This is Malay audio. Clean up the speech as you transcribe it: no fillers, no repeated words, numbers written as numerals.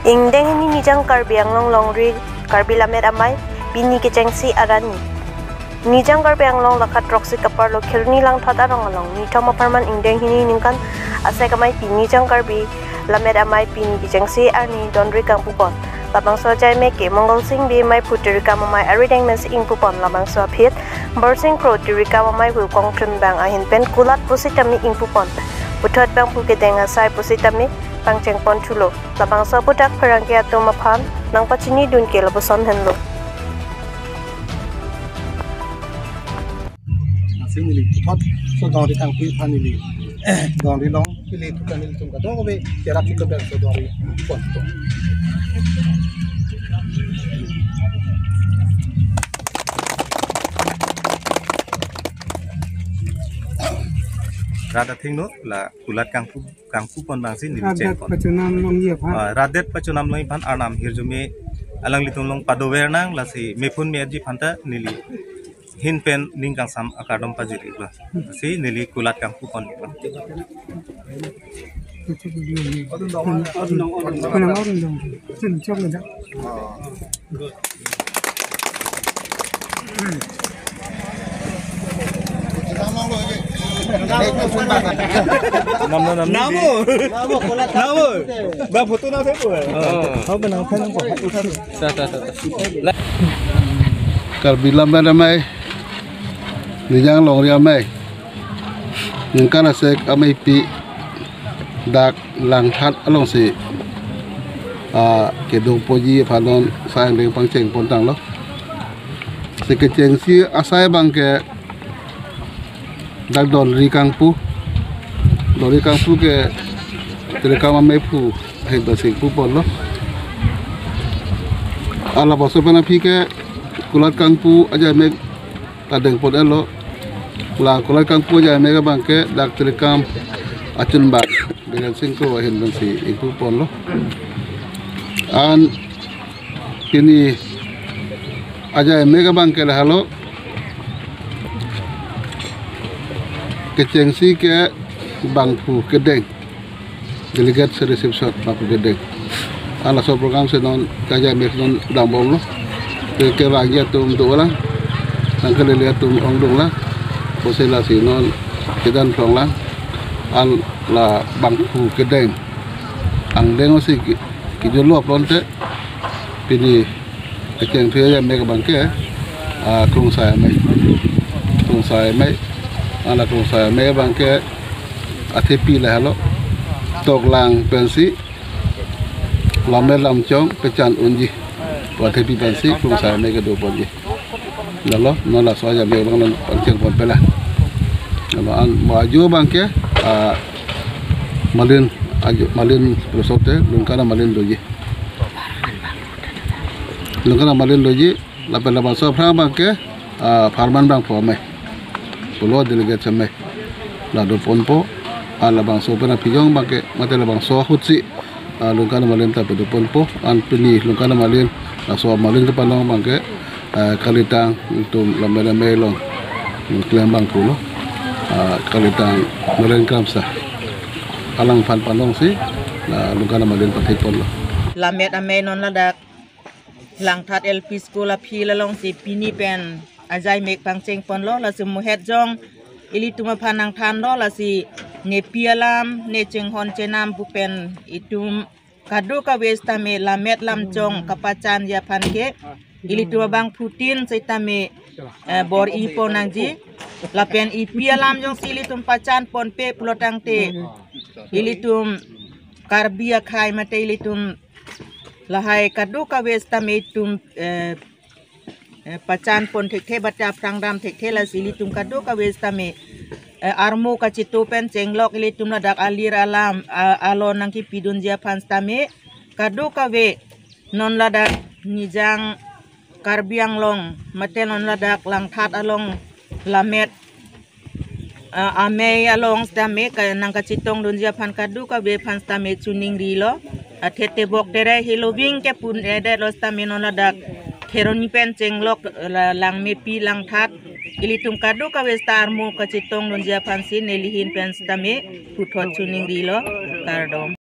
Ingdeng ini nijang Karbi Anglong longri Karbi lamet amai bini kecengsi arani. Nijang Karbi Anglong lakat roksi kapar lo kirni lang thot arong along. Ni thoma parman ingdeng ini ningkan asai kamai bini nijang Karbi lamet amai bini kecengsi arni donri kang pupon. Labang so jai meke Mongol sing bi mai putri kamamai arideng men ing pupon labang so phit borsing kro diri kamamai wu kong tun bang ahin pen kulat pusitami ing pupon. Putot bang puketeng asai pusitami pangceng pon chulo labang so putak perangkia tu mapan nang pacini dun ke labuson henlo sing ni putot so dori kang pi panili dori long pili tu kanil tum ka do be tera ki to ber so dori pon to Rada thing no la kulat kang pu pon bang sin ni cheng pon pachunam long ye pha radet pachunam long pan arnam hirjume alang litung long padover nang la si mepun me ji phanta nili hin pen ning kang sam akadom pajiri la si nili kulat kang pu pon ba photo na thebo ha benang phan ko Karbi lamet amai nijang longri amai ningkan asek amai pi dak lang that along si kedong poji phanon sayang deng pangceng pontang lo si keceng si asai bang ke dak don ri kangpu ke terekam amai pu hai basing pu pon lo ala boso pana phi ke kulat kangpu aja mek kadeng pon elo la kulat kangpu aja mek bang ke dak terekam acun bak dengan singko hin ban si ipu pon lo an kini aja mek bang ke halo kecengsi ke bangpu kedeng delegat seresip shot bangpu kedeng ala so program se non kaja mek non dambong lo ke ragia tum do la nang ke le tum ong dong la posela si non kedan thong la al la bangpu kedeng ang deng si ki jo lo plonte pini keceng thia mek bang ke krung sai mai ala krung sai mai bang ke athepi la halo tok lang pensi lamel lam chong pecan unji wa athepi pensi krung sai mai ke do ponji nalo nola so ja be bang pangceng pon pela nalo an maju bang ke malin prosote lungkana malin doji la pela so phra bang ke farman bang pho mai pulo delegate samai la do ponpo ala bang so pena pijong bang ke mate la bang so hutsi lungkana malin ta do ponpo an pini lungkana malin la so malin ke palong bang ke kalitang untuk lamela melong klem bang pulo kalitang malin kamsa alang pan palong si la lungkana malin patipon lo lamet ame non ladak lang that LP school a phi la long si pini pen ajai mek pangceng pon lo la sum het jong ili tuma phanang than lo la si ne pialam ne cheng hon chenam pupen itum kadu ka westa me lamet lam jong kapachan ya phan ke ili tuma bang putin seitame bor i ponang ji la pen i pialam jong sili tum pachan pon pe plotang te ili tum karbia khai mate ili tum lahai kadu ka westa me tum pacan pon thek baca prangdam thek la sili tum kadu ka westa me armo ka chitu pen chenglok ili tum la dak alir alam alon nang ki pidun dia panstame kadu ka we non la dak nijang karbiang long mate non la dak lang that along lamet ame along stame ka nang ka chitong dun dia pan kadu ka we panstame chuning ri lo athete bok dere hiloving ke pun ede lo stame non la dak Heroni penceng lok lang mepi lang that ilitum kado ka westar mo ka chitong non dia pansin nelihin pens tame puthot chuning dilo kardom